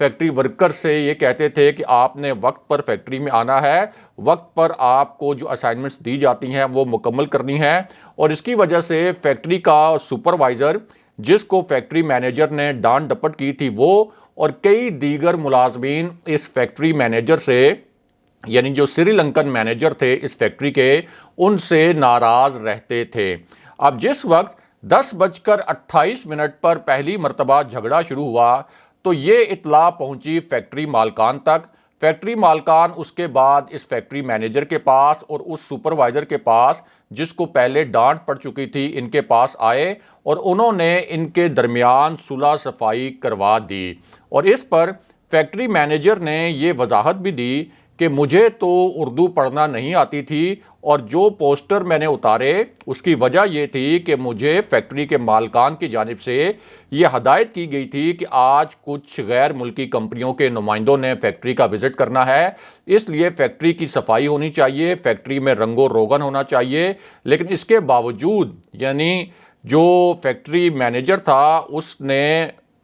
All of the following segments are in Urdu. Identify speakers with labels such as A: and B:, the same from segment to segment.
A: فیکٹری ورکر سے یہ کہتے تھے کہ آپ نے وقت پر فیکٹری میں آنا ہے، وقت پر آپ کو جو اسائنمنٹس دی جاتی ہیں وہ مکمل کرنی ہے، اور اس کی وجہ سے فیکٹری کا سپروائزر جس کو فیکٹری مینیجر نے ڈانٹ ڈپٹ کی تھی وہ اور کئی دیگر ملازمین اس فیکٹری مینیجر سے، یعنی جو سری لنکن مینیجر تھے اس فیکٹری کے، ان سے ناراض رہتے تھے۔ اب جس وقت 10:28 پر پہلی مرتبہ جھگڑا شروع ہوا تو یہ اطلاع پہنچی فیکٹری مالکان تک۔ فیکٹری مالکان اس کے بعد اس فیکٹری مینیجر کے پاس اور اس سپروائزر کے پاس جس کو پہلے ڈانٹ پڑ چکی تھی ان کے پاس آئے اور انہوں نے ان کے درمیان صلح صفائی کروا دی، اور اس پر فیکٹری مینیجر نے یہ وضاحت بھی دی کہ مجھے تو اردو پڑھنا نہیں آتی تھی اور جو پوسٹر میں نے اتارے اس کی وجہ یہ تھی کہ مجھے فیکٹری کے مالکان کی جانب سے یہ ہدایت کی گئی تھی کہ آج کچھ غیر ملکی کمپنیوں کے نمائندوں نے فیکٹری کا وزٹ کرنا ہے، اس لیے فیکٹری کی صفائی ہونی چاہیے، فیکٹری میں رنگ و روغن ہونا چاہیے، لیکن اس کے باوجود یعنی جو فیکٹری مینیجر تھا اس نے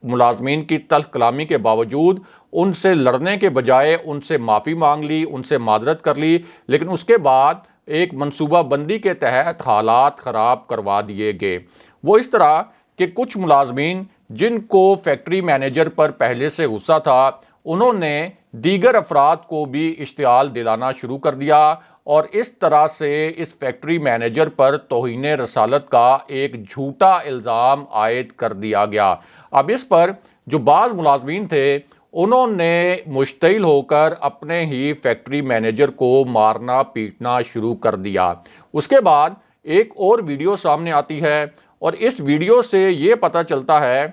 A: ملازمین کی تلخ کلامی کے باوجود ان سے لڑنے کے بجائے ان سے معافی مانگ لی، ان سے معذرت کر لی، لیکن اس کے بعد ایک منصوبہ بندی کے تحت حالات خراب کروا دیے گئے۔ وہ اس طرح کہ کچھ ملازمین جن کو فیکٹری مینیجر پر پہلے سے غصہ تھا انہوں نے دیگر افراد کو بھی اشتعال دلانا شروع کر دیا، اور اس طرح سے اس فیکٹری مینیجر پر توہین رسالت کا ایک جھوٹا الزام عائد کر دیا گیا۔ اب اس پر جو بعض ملازمین تھے انہوں نے مشتعل ہو کر اپنے ہی فیکٹری مینیجر کو مارنا پیٹنا شروع کر دیا۔ اس کے بعد ایک اور ویڈیو سامنے آتی ہے اور اس ویڈیو سے یہ پتہ چلتا ہے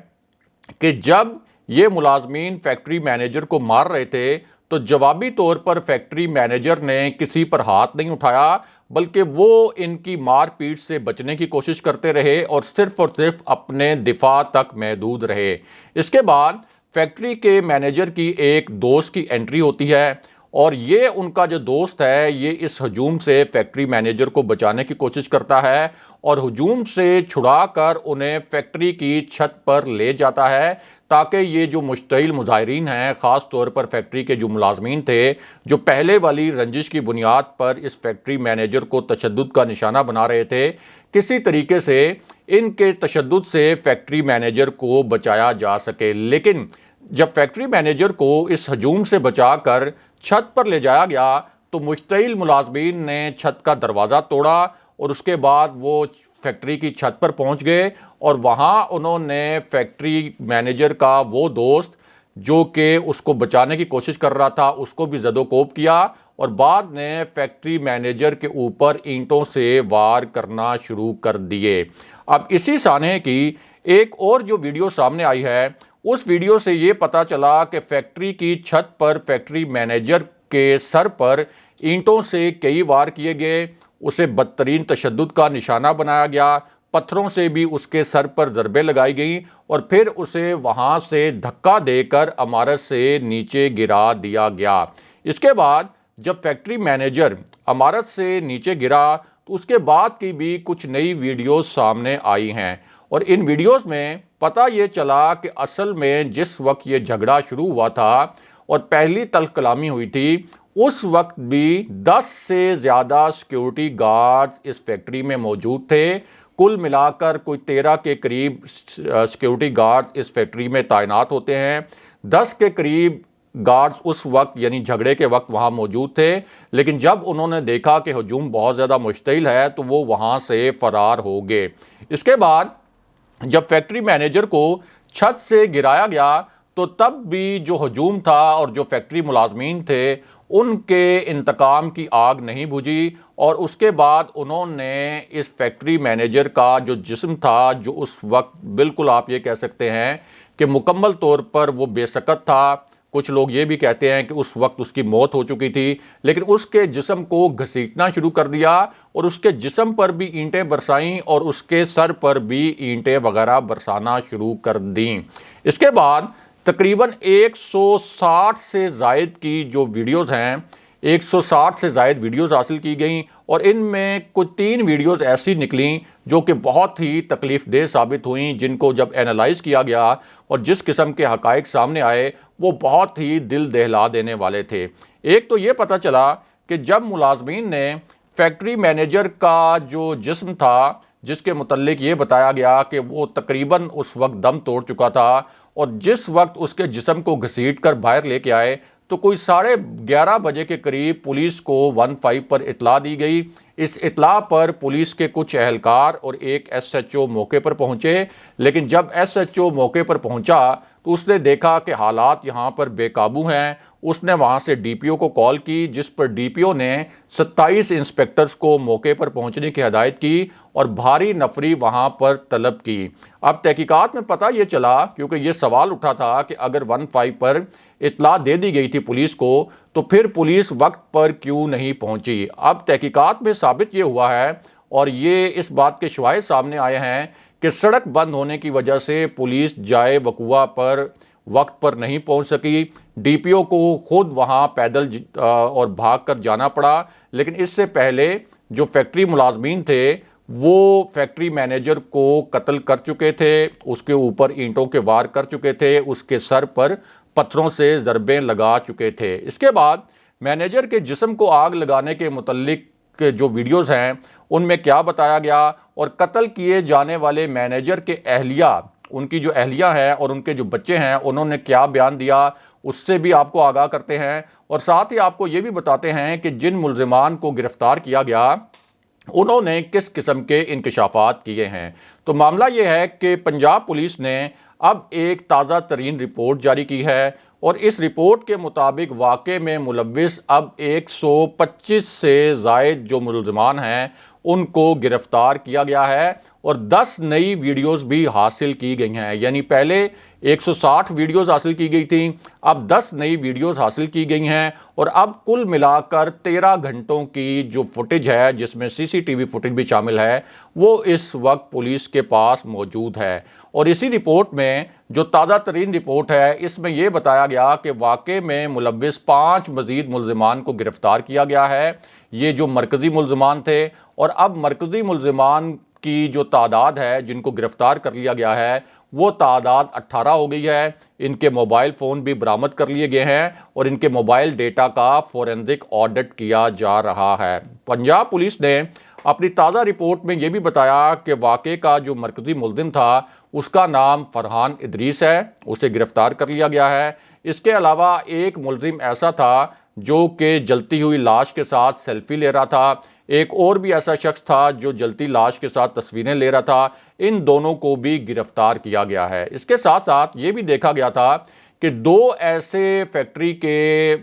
A: کہ جب یہ ملازمین فیکٹری مینیجر کو مار رہے تھے تو جوابی طور پر فیکٹری مینیجر نے کسی پر ہاتھ نہیں اٹھایا، بلکہ وہ ان کی مار پیٹ سے بچنے کی کوشش کرتے رہے اور صرف اپنے دفاع تک محدود رہے۔ اس کے بعد فیکٹری کے مینیجر کی ایک دوست کی انٹری ہوتی ہے اور یہ ان کا جو دوست ہے یہ اس ہجوم سے فیکٹری مینیجر کو بچانے کی کوشش کرتا ہے اور ہجوم سے چھڑا کر انہیں فیکٹری کی چھت پر لے جاتا ہے تاکہ یہ جو مشتعل مظاہرین ہیں، خاص طور پر فیکٹری کے جو ملازمین تھے جو پہلے والی رنجش کی بنیاد پر اس فیکٹری مینیجر کو تشدد کا نشانہ بنا رہے تھے، کسی طریقے سے ان کے تشدد سے فیکٹری مینیجر کو بچایا جا سکے۔ لیکن جب فیکٹری مینیجر کو اس ہجوم سے بچا کر چھت پر لے جایا گیا تو مشتعل ملازمین نے چھت کا دروازہ توڑا اور اس کے بعد وہ فیکٹری کی چھت پر پہنچ گئے اور وہاں انہوں نے فیکٹری مینیجر کا وہ دوست جو کہ اس کو بچانے کی کوشش کر رہا تھا اس کو بھی زد و کوب کیا اور بعد نے فیکٹری مینیجر کے اوپر اینٹوں سے وار کرنا شروع کر دیے۔ اب اسی سانحے کی ایک اور جو ویڈیو سامنے آئی ہے اس ویڈیو سے یہ پتا چلا کہ فیکٹری کی چھت پر فیکٹری مینیجر کے سر پر اینٹوں سے کئی وار کیے گئے، اسے بدترین تشدد کا نشانہ بنایا گیا، پتھروں سے بھی اس کے سر پر ضربیں لگائی گئیں اور پھر اسے وہاں سے دھکا دے کر عمارت سے نیچے گرا دیا گیا۔ اس کے بعد جب فیکٹری مینیجر عمارت سے نیچے گرا تو اس کے بعد کی بھی کچھ نئی ویڈیوز سامنے آئی ہیں اور ان ویڈیوز میں پتہ یہ چلا کہ اصل میں جس وقت یہ جھگڑا شروع ہوا تھا اور پہلی تلخ کلامی ہوئی تھی اس وقت بھی 10 سے زیادہ سیکیورٹی گارڈز اس فیکٹری میں موجود تھے۔ کل ملا کر کوئی 13 کے قریب سیکیورٹی گارڈز اس فیکٹری میں تعینات ہوتے ہیں۔ 10 کے قریب گارڈز اس وقت یعنی جھگڑے کے وقت وہاں موجود تھے، لیکن جب انہوں نے دیکھا کہ ہجوم بہت زیادہ مشتعل ہے تو وہ وہاں سے فرار ہو گئے۔ اس کے بعد جب فیکٹری مینیجر کو چھت سے گرایا گیا تو تب بھی جو ہجوم تھا اور جو فیکٹری ملازمین تھے ان کے انتقام کی آگ نہیں بجھی اور اس کے بعد انہوں نے اس فیکٹری مینیجر کا جو جسم تھا جو اس وقت بالکل آپ یہ کہہ سکتے ہیں کہ مکمل طور پر وہ بے سکت تھا، کچھ لوگ یہ بھی کہتے ہیں کہ اس وقت اس کی موت ہو چکی تھی، لیکن اس کے جسم کو گھسیٹنا شروع کر دیا اور اس کے جسم پر بھی اینٹیں برسائیں اور اس کے سر پر بھی اینٹیں وغیرہ برسانا شروع کر دیں۔ اس کے بعد تقریباً 160 سے زائد کی جو ویڈیوز ہیں 160 سے زائد ویڈیوز حاصل کی گئیں اور ان میں کچھ 3 ویڈیوز ایسی نکلیں جو کہ بہت ہی تکلیف دہ ثابت ہوئیں، جن کو جب اینالائز کیا گیا اور جس قسم کے حقائق سامنے آئے وہ بہت ہی دل دہلا دینے والے تھے۔ ایک تو یہ پتہ چلا کہ جب ملازمین نے فیکٹری مینیجر کا جو جسم تھا، جس کے متعلق یہ بتایا گیا کہ وہ تقریباً اس وقت دم توڑ چکا تھا، اور جس وقت اس کے جسم کو گھسیٹ کر باہر لے کے آئے تو کوئی 11:30 بجے کے قریب پولیس کو 15 پر اطلاع دی گئی۔ اس اطلاع پر پولیس کے کچھ اہلکار اور ایک ایس ایچ او موقع پر پہنچے، لیکن جب ایس ایچ او موقع پر پہنچا تو اس نے دیکھا کہ حالات یہاں پر بے قابو ہیں۔ اس نے وہاں سے ڈی پی او کو کال کی، جس پر ڈی پی او نے 27 انسپیکٹرز کو موقع پر پہنچنے کی ہدایت کی اور بھاری نفری وہاں پر طلب کی۔ اب تحقیقات میں پتہ یہ چلا، کیونکہ یہ سوال اٹھا تھا کہ اگر 15 پر اطلاع دے دی گئی تھی پولیس کو تو پھر پولیس وقت پر کیوں نہیں پہنچی۔ اب تحقیقات میں ثابت یہ ہوا ہے اور یہ اس بات کے شواہد سامنے آئے ہیں کہ سڑک بند ہونے کی وجہ سے پولیس جائے وقوع پر وقت پر نہیں پہنچ سکی۔ ڈی پی او کو خود وہاں پیدل اور بھاگ کر جانا پڑا، لیکن اس سے پہلے جو فیکٹری ملازمین تھے وہ فیکٹری مینیجر کو قتل کر چکے تھے، اس کے اوپر اینٹوں کے وار کر چکے تھے، اس کے سر پر پتھروں سے ضربیں لگا چکے تھے۔ اس کے بعد مینیجر کے جسم کو آگ لگانے کے متعلق جو ویڈیوز ہیں ان میں کیا بتایا گیا، اور قتل کیے جانے والے مینیجر کے اہلیہ، ان کی جو اہلیہ ہے اور ان کے جو بچے ہیں، انہوں نے کیا بیان دیا، اس سے بھی آپ کو آگاہ کرتے ہیں، اور ساتھ ہی آپ کو یہ بھی بتاتے ہیں کہ جن ملزمان کو گرفتار کیا گیا انہوں نے کس قسم کے انکشافات کیے ہیں۔ تو معاملہ یہ ہے کہ پنجاب پولیس نے اب ایک تازہ ترین رپورٹ جاری کی ہے، اور اس رپورٹ کے مطابق واقعے میں ملوث اب 125 سے زائد جو ملزمان ہیں ان کو گرفتار کیا گیا ہے، اور 10 نئی ویڈیوز بھی حاصل کی گئی ہیں۔ یعنی پہلے 160 ویڈیوز حاصل کی گئی تھیں، اب 10 نئی ویڈیوز حاصل کی گئی ہیں، اور اب کل ملا کر 13 گھنٹوں کی جو فوٹیج ہے، جس میں سی سی ٹی وی فوٹیج بھی شامل ہے، وہ اس وقت پولیس کے پاس موجود ہے۔ اور اسی رپورٹ میں جو تازہ ترین رپورٹ ہے، اس میں یہ بتایا گیا کہ واقعے میں ملوث 5 مزید ملزمان کو گرفتار کیا گیا ہے۔ یہ جو مرکزی ملزمان تھے، اور اب مرکزی ملزمان کی جو تعداد ہے جن کو گرفتار کر لیا گیا ہے وہ تعداد 18 ہو گئی ہے۔ ان کے موبائل فون بھی برآمد کر لیے گئے ہیں اور ان کے موبائل ڈیٹا کا فورینزک آڈٹ کیا جا رہا ہے۔ پنجاب پولیس نے اپنی تازہ رپورٹ میں یہ بھی بتایا کہ واقعے کا جو مرکزی ملزم تھا اس کا نام فرحان ادریس ہے، اسے گرفتار کر لیا گیا ہے۔ اس کے علاوہ ایک ملزم ایسا تھا جو کہ جلتی ہوئی لاش کے ساتھ سیلفی لے رہا تھا، ایک اور بھی ایسا شخص تھا جو جلتی لاش کے ساتھ تصویریں لے رہا تھا۔ ان دونوں کو بھی گرفتار کیا گیا ہے۔ اس کے ساتھ ساتھ یہ بھی دیکھا گیا تھا کہ 2 ایسے فیکٹری کے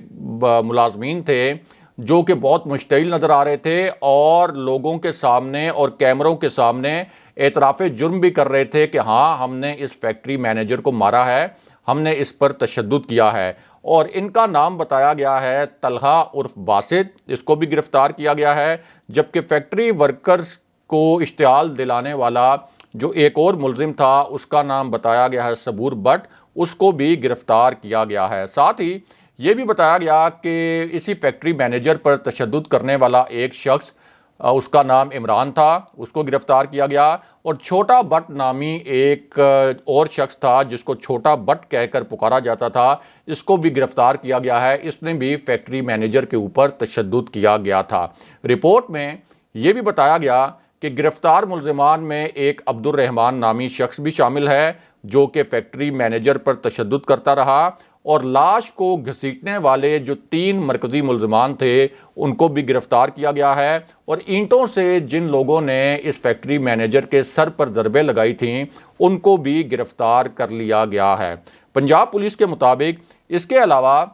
A: ملازمین تھے جو کہ بہت مشتعل نظر آ رہے تھے اور لوگوں کے سامنے اور کیمروں کے سامنے اعتراف جرم بھی کر رہے تھے کہ ہاں ہم نے اس فیکٹری مینیجر کو مارا ہے، ہم نے اس پر تشدد کیا ہے، اور ان کا نام بتایا گیا ہے طلحہ عرف باسط۔ اس کو بھی گرفتار کیا گیا ہے، جبکہ فیکٹری ورکرز کو اشتعال دلانے والا جو ایک اور ملزم تھا اس کا نام بتایا گیا ہے صبور بٹ، اس کو بھی گرفتار کیا گیا ہے۔ ساتھ ہی یہ بھی بتایا گیا کہ اسی فیکٹری مینیجر پر تشدد کرنے والا ایک شخص، اس کا نام عمران تھا، اس کو گرفتار کیا گیا، اور چھوٹا بٹ نامی ایک اور شخص تھا جس کو چھوٹا بٹ کہہ کر پکارا جاتا تھا، اس کو بھی گرفتار کیا گیا ہے۔ اس نے بھی فیکٹری مینیجر کے اوپر تشدد کیا گیا تھا۔ رپورٹ میں یہ بھی بتایا گیا کہ گرفتار ملزمان میں ایک عبد الرحمان نامی شخص بھی شامل ہے جو کہ فیکٹری مینیجر پر تشدد کرتا رہا، اور لاش کو گھسیٹنے والے جو 3 مرکزی ملزمان تھے ان کو بھی گرفتار کیا گیا ہے، اور اینٹوں سے جن لوگوں نے اس فیکٹری مینیجر کے سر پر ضربیں لگائی تھیں ان کو بھی گرفتار کر لیا گیا ہے۔ پنجاب پولیس کے مطابق اس کے علاوہ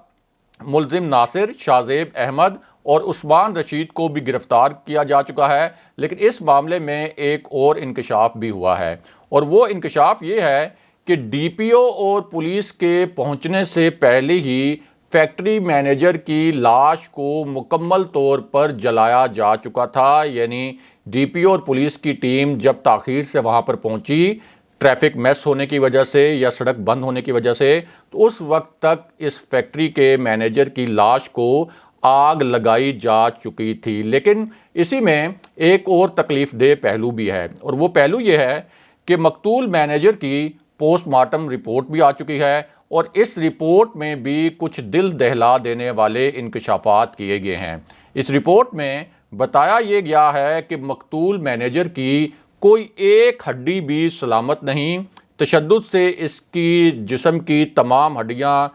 A: ملزم ناصر، شاہزیب احمد اور عثمان رشید کو بھی گرفتار کیا جا چکا ہے، لیکن اس معاملے میں ایک اور انکشاف بھی ہوا ہے، اور وہ انکشاف یہ ہے کہ ڈی پی او اور پولیس کے پہنچنے سے پہلے ہی فیکٹری مینیجر کی لاش کو مکمل طور پر جلایا جا چکا تھا۔ یعنی ڈی پی او اور پولیس کی ٹیم جب تاخیر سے وہاں پر پہنچی، ٹریفک میس ہونے کی وجہ سے یا سڑک بند ہونے کی وجہ سے، تو اس وقت تک اس فیکٹری کے مینیجر کی لاش کو آگ لگائی جا چکی تھی۔ لیکن اسی میں ایک اور تکلیف دہ پہلو بھی ہے، اور وہ پہلو یہ ہے کہ مقتول مینیجر کی پوسٹ مارٹم رپورٹ بھی آ چکی ہے، اور اس رپورٹ میں بھی کچھ دل دہلا دینے والے انکشافات کیے گئے ہیں۔ اس رپورٹ میں بتایا یہ گیا ہے کہ مقتول مینیجر کی کوئی ایک ہڈی بھی سلامت نہیں، تشدد سے اس کی جسم کی تمام ہڈیاں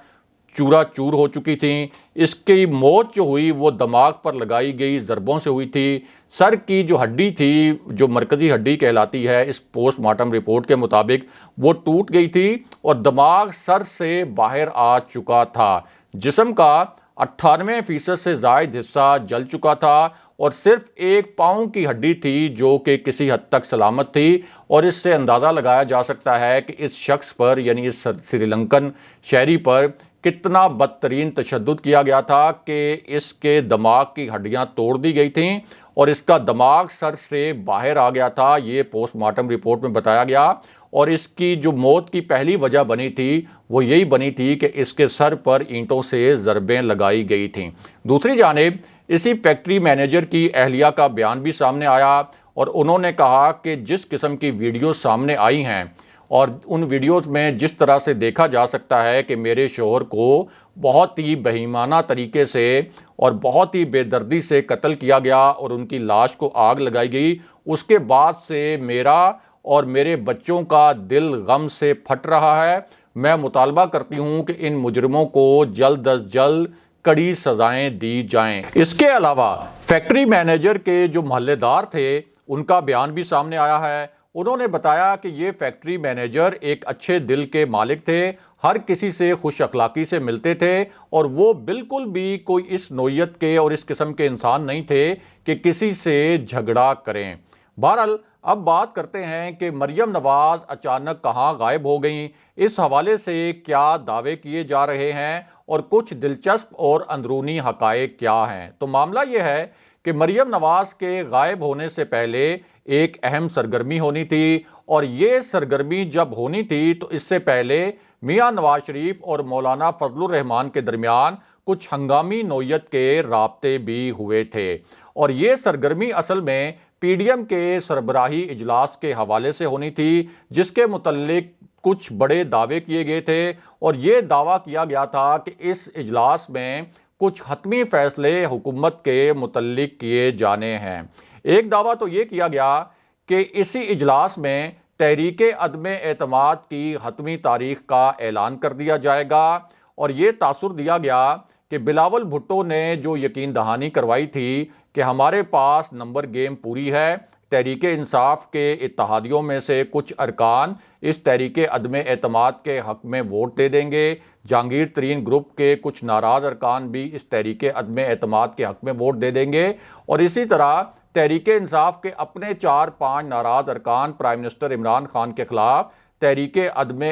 A: چورا چور ہو چکی تھیں۔ اس کی موت جو ہوئی وہ دماغ پر لگائی گئی ضربوں سے ہوئی تھی۔ سر کی جو ہڈی تھی، جو مرکزی ہڈی کہلاتی ہے، اس پوسٹ مارٹم رپورٹ کے مطابق وہ ٹوٹ گئی تھی اور دماغ سر سے باہر آ چکا تھا۔ جسم کا 98% سے زائد حصہ جل چکا تھا، اور صرف ایک پاؤں کی ہڈی تھی جو کہ کسی حد تک سلامت تھی، اور اس سے اندازہ لگایا جا سکتا ہے کہ اس شخص پر، یعنی اس سری لنکن شہری پر کتنا بدترین تشدد کیا گیا تھا کہ اس کے دماغ کی ہڈیاں توڑ دی گئی تھیں اور اس کا دماغ سر سے باہر آ گیا تھا۔ یہ پوسٹ مارٹم رپورٹ میں بتایا گیا، اور اس کی جو موت کی پہلی وجہ بنی تھی وہ یہی بنی تھی کہ اس کے سر پر اینٹوں سے ضربیں لگائی گئی تھیں۔ دوسری جانب اسی فیکٹری مینیجر کی اہلیہ کا بیان بھی سامنے آیا، اور انہوں نے کہا کہ جس قسم کی ویڈیو سامنے آئی ہیں اور ان ویڈیوز میں جس طرح سے دیکھا جا سکتا ہے کہ میرے شوہر کو بہت ہی بہیمانہ طریقے سے اور بہت ہی بے دردی سے قتل کیا گیا اور ان کی لاش کو آگ لگائی گئی، اس کے بعد سے میرا اور میرے بچوں کا دل غم سے پھٹ رہا ہے۔ میں مطالبہ کرتی ہوں کہ ان مجرموں کو جلد از جلد کڑی سزائیں دی جائیں۔ اس کے علاوہ فیکٹری مینیجر کے جو محلے دار تھے ان کا بیان بھی سامنے آیا ہے۔ انہوں نے بتایا کہ یہ فیکٹری مینیجر ایک اچھے دل کے مالک تھے، ہر کسی سے خوش اخلاقی سے ملتے تھے، اور وہ بالکل بھی کوئی اس نوعیت کے اور اس قسم کے انسان نہیں تھے کہ کسی سے جھگڑا کریں۔ بہرحال اب بات کرتے ہیں کہ مریم نواز اچانک کہاں غائب ہو گئیں، اس حوالے سے کیا دعوے کیے جا رہے ہیں اور کچھ دلچسپ اور اندرونی حقائق کیا ہیں۔ تو معاملہ یہ ہے کہ مریم نواز کے غائب ہونے سے پہلے ایک اہم سرگرمی ہونی تھی، اور یہ سرگرمی جب ہونی تھی تو اس سے پہلے میاں نواز شریف اور مولانا فضل الرحمان کے درمیان کچھ ہنگامی نوعیت کے رابطے بھی ہوئے تھے، اور یہ سرگرمی اصل میں پی ڈی ایم کے سربراہی اجلاس کے حوالے سے ہونی تھی، جس کے متعلق کچھ بڑے دعوے کیے گئے تھے، اور یہ دعویٰ کیا گیا تھا کہ اس اجلاس میں کچھ حتمی فیصلے حکومت کے متعلق کیے جانے ہیں۔ ایک دعویٰ تو یہ کیا گیا کہ اسی اجلاس میں تحریک عدم اعتماد کی حتمی تاریخ کا اعلان کر دیا جائے گا، اور یہ تاثر دیا گیا کہ بلاول بھٹو نے جو یقین دہانی کروائی تھی کہ ہمارے پاس نمبر گیم پوری ہے، تحریک انصاف کے اتحادیوں میں سے کچھ ارکان اس تحریک عدم اعتماد کے حق میں ووٹ دے دیں گے، جہانگیر ترین گروپ کے کچھ ناراض ارکان بھی اس تحریک عدم اعتماد کے حق میں ووٹ دے دیں گے، اور اسی طرح تحریک انصاف کے اپنے 4-5 ناراض ارکان پرائم منسٹر عمران خان کے خلاف تحریک عدم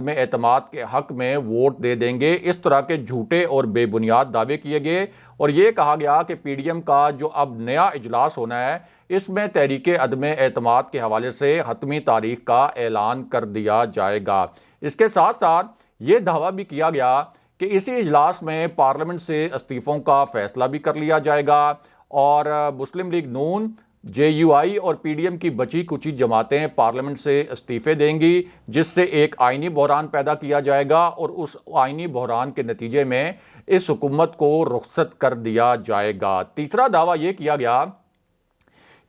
A: اعتماد کے حق میں ووٹ دے دیں گے۔ اس طرح کے جھوٹے اور بے بنیاد دعوے کیے گئے، اور یہ کہا گیا کہ پی ڈی ایم کا جو اب نیا اجلاس ہونا ہے اس میں تحریک عدم اعتماد کے حوالے سے حتمی تاریخ کا اعلان کر دیا جائے گا۔ اس کے ساتھ ساتھ یہ دعویٰ بھی کیا گیا کہ اسی اجلاس میں پارلیمنٹ سے استعفوں کا فیصلہ بھی کر لیا جائے گا، اور مسلم لیگ نون، جے یو آئی اور پی ڈی ایم کی بچی کچی جماعتیں پارلیمنٹ سے استعفے دیں گی، جس سے ایک آئینی بحران پیدا کیا جائے گا، اور اس آئینی بحران کے نتیجے میں اس حکومت کو رخصت کر دیا جائے گا۔ تیسرا دعویٰ یہ کیا گیا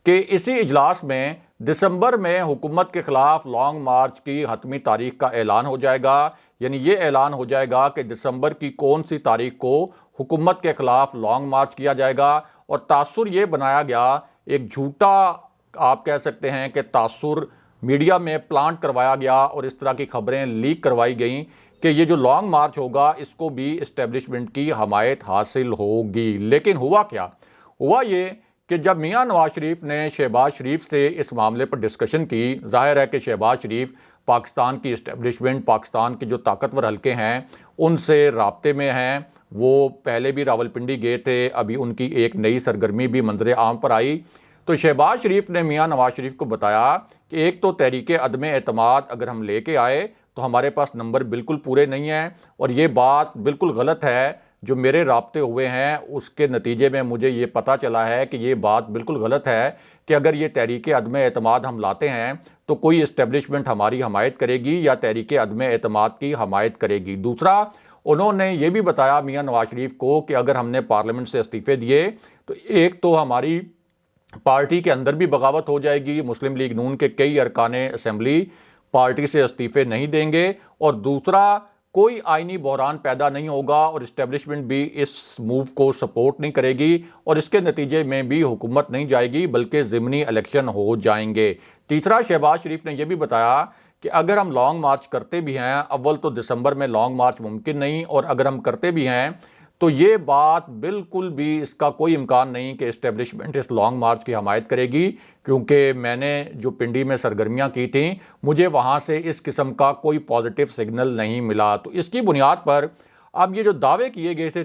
A: کہ اسی اجلاس میں دسمبر میں حکومت کے خلاف لانگ مارچ کی حتمی تاریخ کا اعلان ہو جائے گا، یعنی یہ اعلان ہو جائے گا کہ دسمبر کی کون سی تاریخ کو حکومت کے خلاف لانگ مارچ کیا جائے گا، اور تاثر یہ بنایا گیا، ایک جھوٹا آپ کہہ سکتے ہیں کہ تاثر میڈیا میں پلانٹ کروایا گیا، اور اس طرح کی خبریں لیک کروائی گئیں کہ یہ جو لانگ مارچ ہوگا اس کو بھی اسٹیبلشمنٹ کی حمایت حاصل ہوگی۔ لیکن ہوا کیا؟ ہوا یہ کہ جب میاں نواز شریف نے شہباز شریف سے اس معاملے پر ڈسکشن کی، ظاہر ہے کہ شہباز شریف پاکستان کی اسٹیبلشمنٹ، پاکستان کے جو طاقتور حلقے ہیں ان سے رابطے میں ہیں، وہ پہلے بھی راولپنڈی گئے تھے، ابھی ان کی ایک نئی سرگرمی بھی منظر عام پر آئی۔ تو شہباز شریف نے میاں نواز شریف کو بتایا کہ ایک تو تحریک عدم اعتماد اگر ہم لے کے آئے تو ہمارے پاس نمبر بالکل پورے نہیں ہیں، اور یہ بات بالکل غلط ہے، جو میرے رابطے ہوئے ہیں اس کے نتیجے میں مجھے یہ پتہ چلا ہے کہ یہ بات بالکل غلط ہے کہ اگر یہ تحریک عدم اعتماد ہم لاتے ہیں تو کوئی اسٹیبلشمنٹ ہماری حمایت کرے گی یا تحریک عدم اعتماد کی حمایت کرے گی۔ دوسرا، انہوں نے یہ بھی بتایا میاں نواز شریف کو کہ اگر ہم نے پارلیمنٹ سے استعفے دیے تو ایک تو ہماری پارٹی کے اندر بھی بغاوت ہو جائے گی، مسلم لیگ نون کے کئی ارکان اسمبلی پارٹی سے استعفے نہیں دیں گے، اور دوسرا کوئی آئینی بحران پیدا نہیں ہوگا اور اسٹیبلشمنٹ بھی اس موو کو سپورٹ نہیں کرے گی اور اس کے نتیجے میں بھی حکومت نہیں جائے گی بلکہ ضمنی الیکشن ہو جائیں گے۔ تیسرا، شہباز شریف نے یہ بھی بتایا کہ اگر ہم لانگ مارچ کرتے بھی ہیں، اول تو دسمبر میں لانگ مارچ ممکن نہیں، اور اگر ہم کرتے بھی ہیں تو یہ بات بالکل بھی اس کا کوئی امکان نہیں کہ اسٹیبلشمنٹ اس لانگ مارچ کی حمایت کرے گی، کیونکہ میں نے جو پنڈی میں سرگرمیاں کی تھیں مجھے وہاں سے اس قسم کا کوئی پازیٹیو سگنل نہیں ملا۔ تو اس کی بنیاد پر اب یہ جو دعوے کیے گئے تھے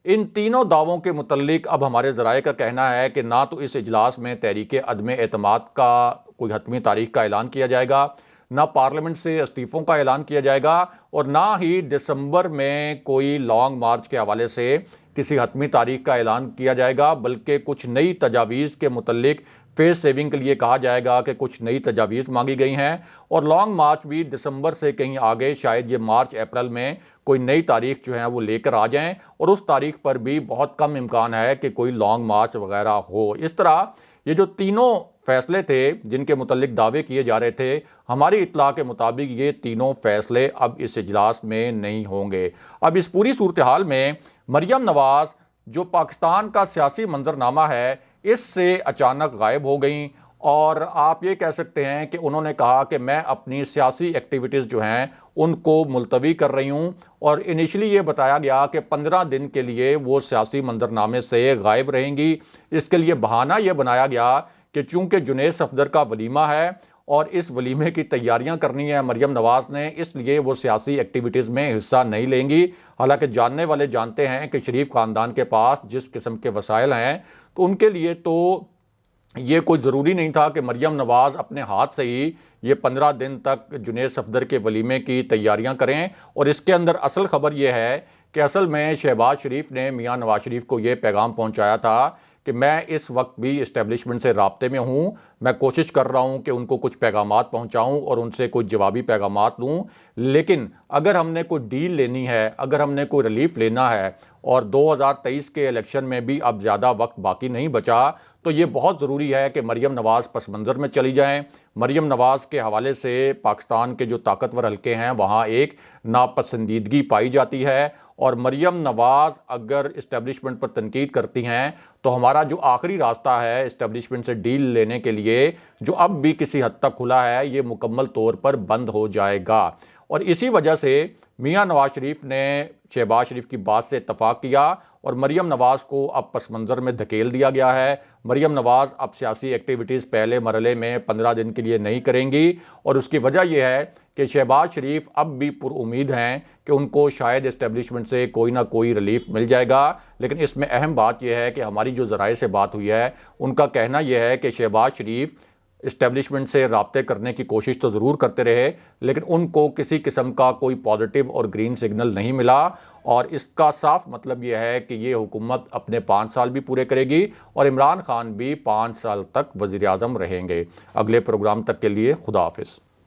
A: ان تینوں دعووں کے متعلق اب ہمارے ذرائع کا کہنا ہے کہ نہ تو اس اجلاس میں تحریک عدم اعتماد کا کوئی حتمی تاریخ کا اعلان کیا جائے گا، نہ پارلیمنٹ سے استعفوں کا اعلان کیا جائے گا، اور نہ ہی دسمبر میں کوئی لانگ مارچ کے حوالے سے کسی حتمی تاریخ کا اعلان کیا جائے گا، بلکہ کچھ نئی تجاویز کے متعلق فیس سیونگ کے لیے کہا جائے گا کہ کچھ نئی تجاویز مانگی گئی ہیں، اور لانگ مارچ بھی دسمبر سے کہیں آگے شاید یہ مارچ اپریل میں کوئی نئی تاریخ جو ہے وہ لے کر آ جائیں، اور اس تاریخ پر بھی بہت کم امکان ہے کہ کوئی لانگ مارچ وغیرہ ہو۔ اس طرح یہ جو تینوں فیصلے تھے جن کے متعلق دعوے کیے جا رہے تھے، ہماری اطلاع کے مطابق یہ تینوں فیصلے اب اس اجلاس میں نہیں ہوں گے۔ اب اس پوری صورتحال میں مریم نواز جو پاکستان کا سیاسی منظرنامہ ہے اس سے اچانک غائب ہو گئیں، اور آپ یہ کہہ سکتے ہیں کہ انہوں نے کہا کہ میں اپنی سیاسی ایکٹیویٹیز جو ہیں ان کو ملتوی کر رہی ہوں، اور انیشلی یہ بتایا گیا کہ 15 دن کے لیے وہ سیاسی منظرنامے سے غائب رہیں گی۔ اس کے لیے بہانہ یہ بنایا گیا کہ چونکہ جنید صفدر کا ولیمہ ہے اور اس ولیمے کی تیاریاں کرنی ہے مریم نواز نے، اس لیے وہ سیاسی ایکٹیویٹیز میں حصہ نہیں لیں گی۔ حالانکہ جاننے والے جانتے ہیں کہ شریف خاندان کے پاس جس قسم کے وسائل ہیں تو ان کے لیے تو یہ کوئی ضروری نہیں تھا کہ مریم نواز اپنے ہاتھ سے ہی یہ 15 دن تک جنید صفدر کے ولیمے کی تیاریاں کریں۔ اور اس کے اندر اصل خبر یہ ہے کہ اصل میں شہباز شریف نے میاں نواز شریف کو یہ پیغام پہنچایا تھا کہ میں اس وقت بھی اسٹیبلشمنٹ سے رابطے میں ہوں، میں کوشش کر رہا ہوں کہ ان کو کچھ پیغامات پہنچاؤں اور ان سے کوئی جوابی پیغامات لوں، لیکن اگر ہم نے کوئی ڈیل لینی ہے، اگر ہم نے کوئی ریلیف لینا ہے، اور 2023 کے الیکشن میں بھی اب زیادہ وقت باقی نہیں بچا، تو یہ بہت ضروری ہے کہ مریم نواز پس منظر میں چلی جائیں۔ مریم نواز کے حوالے سے پاکستان کے جو طاقتور حلقے ہیں وہاں ایک ناپسندیدگی پائی جاتی ہے، اور مریم نواز اگر اسٹیبلشمنٹ پر تنقید کرتی ہیں تو ہمارا جو آخری راستہ ہے اسٹیبلشمنٹ سے ڈیل لینے کے لیے، جو اب بھی کسی حد تک کھلا ہے، یہ مکمل طور پر بند ہو جائے گا۔ اور اسی وجہ سے میاں نواز شریف نے شہباز شریف کی بات سے اتفاق کیا اور مریم نواز کو اب پس منظر میں دھکیل دیا گیا ہے۔ مریم نواز اب سیاسی ایکٹیویٹیز پہلے مرحلے میں 15 دن کے لیے نہیں کریں گی، اور اس کی وجہ یہ ہے کہ شہباز شریف اب بھی پر امید ہیں کہ ان کو شاید اسٹیبلشمنٹ سے کوئی نہ کوئی ریلیف مل جائے گا۔ لیکن اس میں اہم بات یہ ہے کہ ہماری جو ذرائع سے بات ہوئی ہے ان کا کہنا یہ ہے کہ شہباز شریف اسٹیبلشمنٹ سے رابطے کرنے کی کوشش تو ضرور کرتے رہے، لیکن ان کو کسی قسم کا کوئی پازیٹیو اور گرین سگنل نہیں ملا، اور اس کا صاف مطلب یہ ہے کہ یہ حکومت اپنے 5 سال بھی پورے کرے گی اور عمران خان بھی 5 سال تک وزیر اعظم رہیں گے۔ اگلے پروگرام تک کے لیے خدا حافظ۔